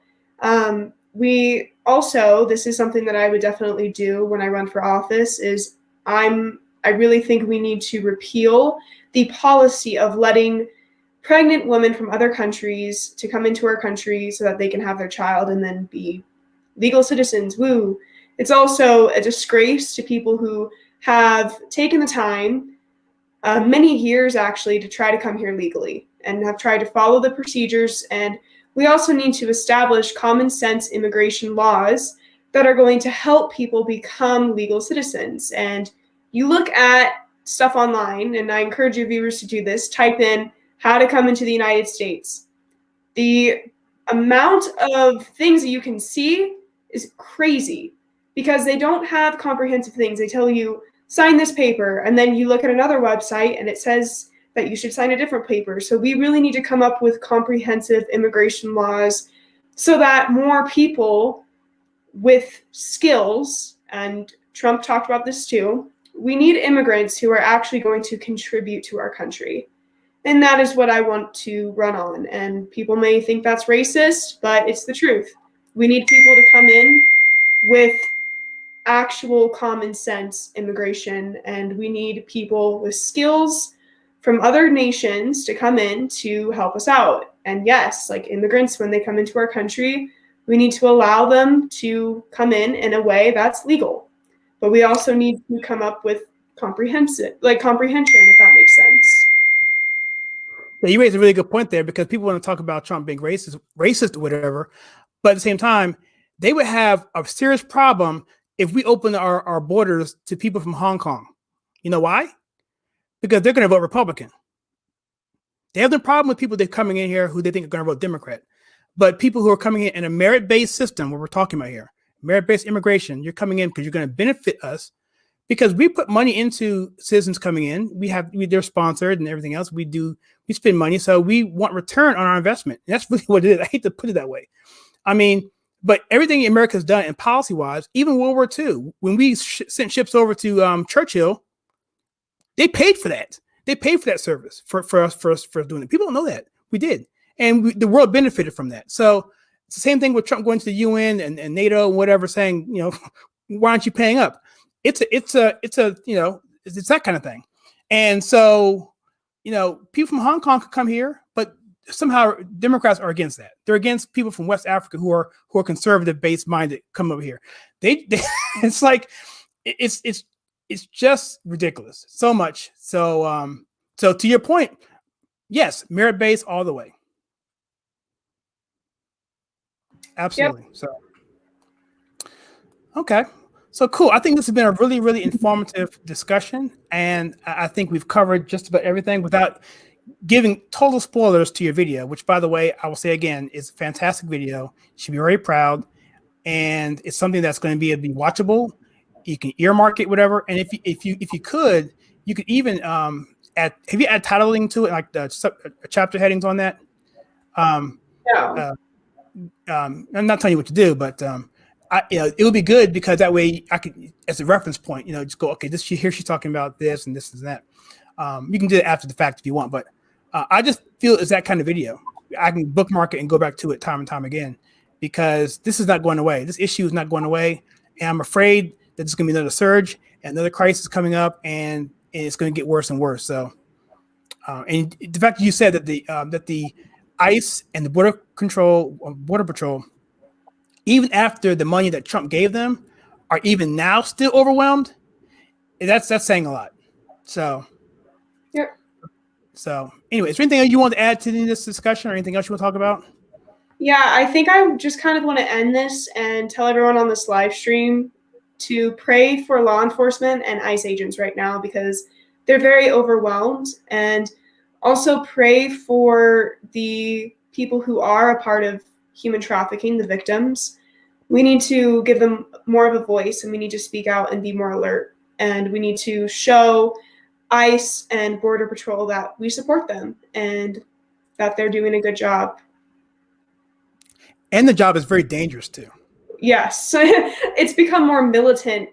S1: we also, this is something that I would definitely do when I run for office, is I really think we need to repeal the policy of letting pregnant women from other countries to come into our country so that they can have their child and then be legal citizens. Woo. It's also a disgrace to people who have taken the time, many years actually, to try to come here legally and have tried to follow the procedures. And we also need to establish common sense immigration laws that are going to help people become legal citizens. And you look at stuff online, and I encourage your viewers to do this, type in how to come into the United States. The amount of things that you can see is crazy because they don't have comprehensive things. They tell you, sign this paper, and then you look at another website and it says that you should sign a different paper. So we really need to come up with comprehensive immigration laws so that more people with skills, and Trump talked about this too, we need immigrants who are actually going to contribute to our country. And that is what I want to run on. And people may think that's racist, but it's the truth. We need people to come in with actual common sense immigration, and we need people with skills from other nations to come in to help us out. And yes, like immigrants, when they come into our country, we need to allow them to come in a way that's legal. But we also need to come up with comprehension, if that makes sense.
S2: Yeah, you raised a really good point there, because people want to talk about Trump being racist or whatever. But at the same time, they would have a serious problem if we open our borders to people from Hong Kong. You know why? Because they're going to vote Republican. They have no problem with people that are coming in here who they think are going to vote Democrat. But people who are coming in a merit-based system, what we're talking about here, merit-based immigration. You're coming in because you're going to benefit us because we put money into citizens coming in. They're sponsored and everything else. We spend money. So we want return on our investment. And that's really what it is. I hate to put it that way. I mean, but everything America's done and policy-wise, even World War II, when we sent ships over to Churchill, they paid for that. They paid for that service for us doing it. People don't know that. We did. And the world benefited from that. So it's the same thing with Trump going to the UN and NATO and whatever, saying, why aren't you paying up? It's that kind of thing. And so, people from Hong Kong could come here, but somehow Democrats are against that. They're against people from West Africa who are conservative based minded come over here. They it's like it's just ridiculous. So much. So to your point, yes, merit based all the way. Absolutely. Yep. So okay. So cool. I think this has been a really, really informative discussion. And I think we've covered just about everything without giving total spoilers to your video, which, by the way, I will say again, is a fantastic video. You should be very proud. And it's something that's going to be watchable. You can earmark it, whatever. And if you could even have you add titling to it, like the chapter headings on that?
S1: No.
S2: I'm not telling you what to do, but it would be good because that way I could, as a reference point, just go, okay, here she's talking about this and this and that. You can do it after the fact if you want, but I just feel it's that kind of video. I can bookmark it and go back to it time and time again because this is not going away. This issue is not going away, and I'm afraid that there's going to be another surge and another crisis coming up, and it's going to get worse and worse. So, and the fact that you said that the ICE and the Border Patrol, even after the money that Trump gave them, are even now still overwhelmed. That's saying a lot. So,
S1: yep.
S2: So, anyway, is there anything you want to add to this discussion, or anything else you want to talk about?
S1: Yeah, I think I just kind of want to end this and tell everyone on this live stream to pray for law enforcement and ICE agents right now because they're very overwhelmed, and also pray for the people who are a part of human trafficking, the victims. We need to give them more of a voice, and we need to speak out and be more alert. And we need to show ICE and Border Patrol that we support them and that they're doing a good job.
S2: And the job is very dangerous too.
S1: Yes. It's become more militant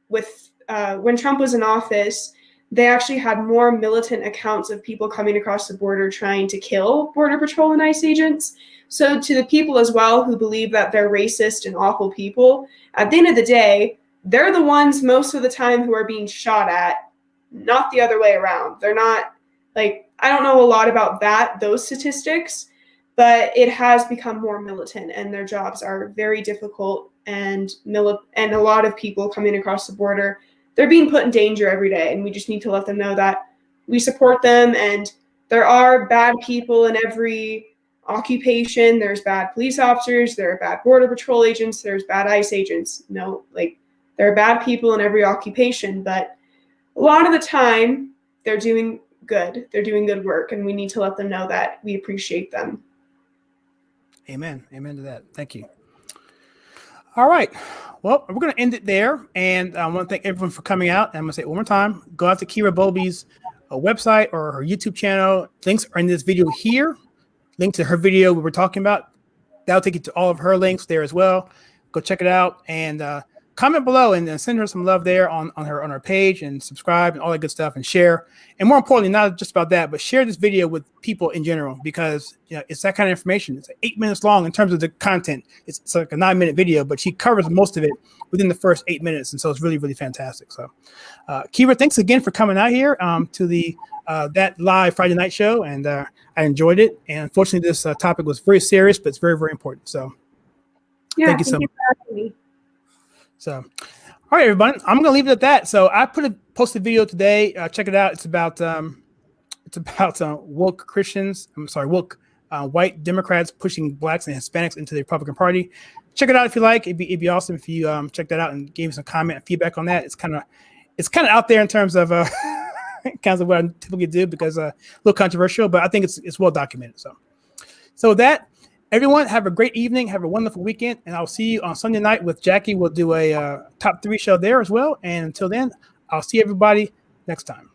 S1: with when Trump was in office. They actually had more militant accounts of people coming across the border trying to kill Border Patrol and ICE agents. So to the people as well who believe that they're racist and awful people, at the end of the day, they're the ones most of the time who are being shot at, not the other way around. They're not, I don't know a lot about those statistics, but it has become more militant, and their jobs are very difficult, and a lot of people coming across the border, they're being put in danger every day, and we just need to let them know that we support them, and there are bad people in every occupation. There's bad police officers, there are bad Border Patrol agents, there's bad ICE agents. There are bad people in every occupation, but a lot of the time they're doing good. They're doing good work, and we need to let them know that we appreciate them.
S2: Amen. Amen to that. Thank you. All right. Well, we're going to end it there. And I want to thank everyone for coming out. And I'm going to say it one more time. Go out to Kyra Bowlby's website or her YouTube channel. Links are in this video here. Link to her video we were talking about. That'll take you to all of her links there as well. Go check it out. And comment below and send her some love there on her page, and subscribe and all that good stuff, and share. And more importantly, not just about that, but share this video with people in general, because it's that kind of information. It's 8 minutes long in terms of the content. It's like a 9-minute video, but she covers most of it within the first 8 minutes, and so it's really, really fantastic. So, Kyra, thanks again for coming out here to the that live Friday night show, and I enjoyed it. And unfortunately, this topic was very serious, but it's very, very important. So, thank you so much.
S1: For having me.
S2: So, all right, everybody, I'm going to leave it at that. So I posted a video today. Check it out. It's about woke Christians. Woke white Democrats pushing blacks and Hispanics into the Republican Party. Check it out if you like. It'd be awesome if you check that out and gave me some comment and feedback on that. It's kind of out there in terms of kinds of what I typically do, because a little controversial, but I think it's well documented. So with that, everyone, have a great evening. Have a wonderful weekend. And I'll see you on Sunday night with Jackie. We'll do a top 3 show there as well. And until then, I'll see everybody next time.